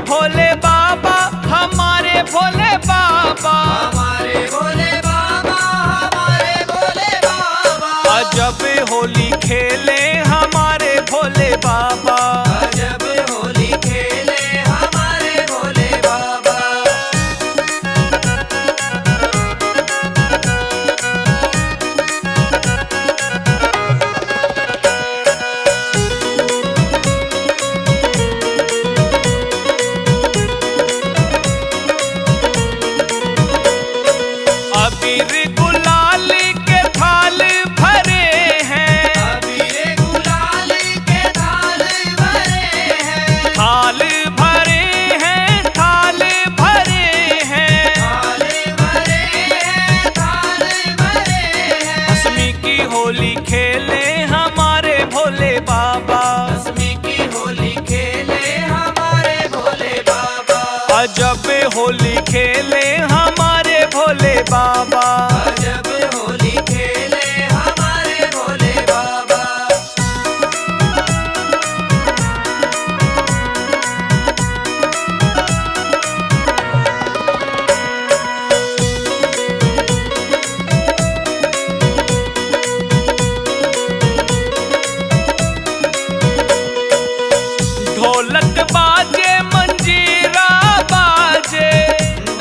भोले बाबा, हमारे भोले बाबा, हमारे भोले बाबा, हमारे भोले बाबा। अजब होली खेले हमारे भोले बाबा, अजब होली खेले हमारे भोले बाबा। अबीर गुलाल के थाल भरे हैं, अबीर गुलाल के थाल भरे हैं, थाल भरे हैं, थाल भरे हैं, थाल भरे हैं, थाल भरे हैं। भस्मी की होली खेले हमारे भोले बाबा, भस्मी की होली खेले हमारे भोले बाबा। अजब होली खेले हमारे भोले बाबा। अजब होली खेले हमारे भोले बाबा। ढोलक बाजे मंजीरा बाजे,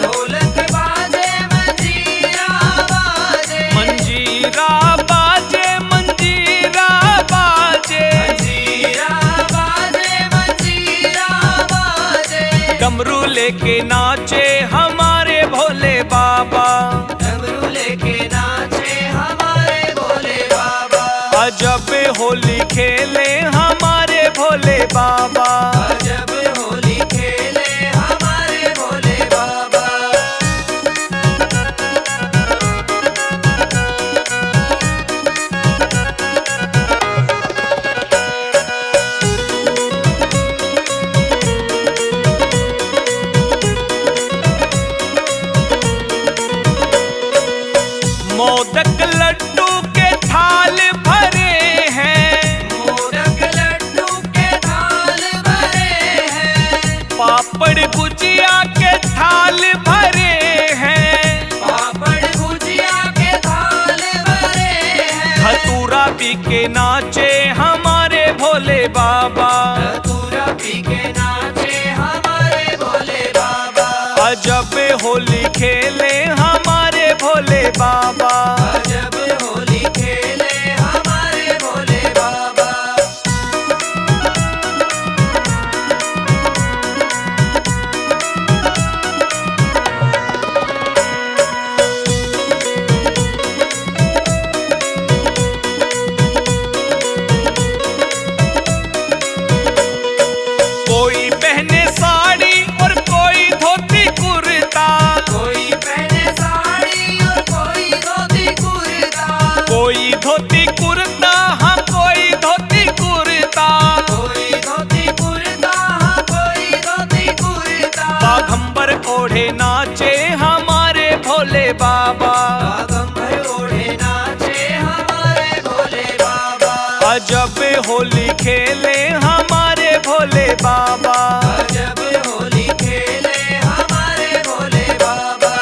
ढोलक बाजे मंजीरा बाजे, मंजीरा बाजे, मंजीरा बाजे, मंजीरा बाजे, मंजीरा बाजे। डमरू लेके नाचे हमारे भोले बाबा, डमरू लेके नाचे हमारे भोले बाबा। अजब होली खेले हमारे भोले बाबा। अजब होली खेले हमारे भोले बाबा। मोदक लड्डू के थाल भरे हैं, मोदक लड्डू के थाल भरे हैं, पापड़ गुजिया के थाल भरे हैं, पापड़ भुजिया के थाल भरे हैं। धतूरा पी के नाचे हमारे भोले बाबा, धतूरा पी के नाचे हमारे भोले बाबा। अजब होली खेले हमारे भोले बाबा। अजब होली खेले हमारे भोले बाबा। कोई पहने साड़ी और कोई धोती कुर्ता, कोई पहने साड़ी और कोई धोती कुर्ता, कोई धोती कुर्ता, हाँ कोई धोती कुर्ता, कोई धोती कुर्ता, हाँ कोई धोती कुर्ता। बाघंबर ओढ़े नाचे हमारे भोले बाबा, बागंबर ओढ़े नाचे हमारे भोले बाबा। अजब होली खेले हमारे भोले बाबा। अजब होली खेले हमारे भोले बाबा।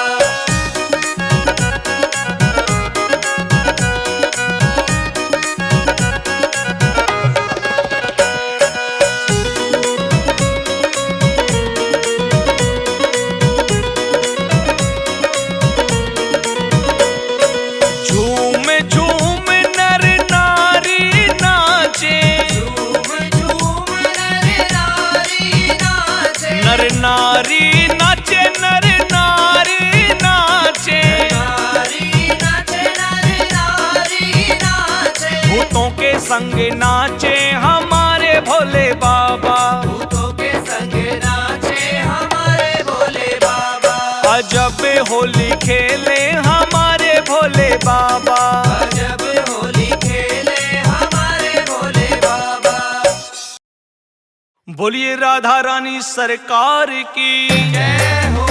झूम झूम नर नारी नाचे, झूम झूम नर नारी नाचे, नर नारी नाचे, नर नारी नाचे, नारी नाचे, नर नारी नाचे। भूतों के संग नाचे हमारे भोले बाबा, भूतों के संग नाचे हमारे भोले बाबा। अजब होली खेले हमारे भोले बाबा। अजब होली खेले हमारे भोले बाबा। बोलिए राधा रानी सरकार की जय हो।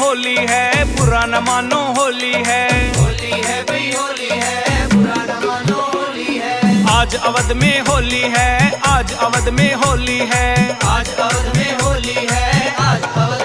होली है, बुरा न मानो होली है। होली है भाई होली है, बुरा न मानो होली है। आज अवध में होली है, आज अवध में होली है। आज अवध में होली है, आज अवध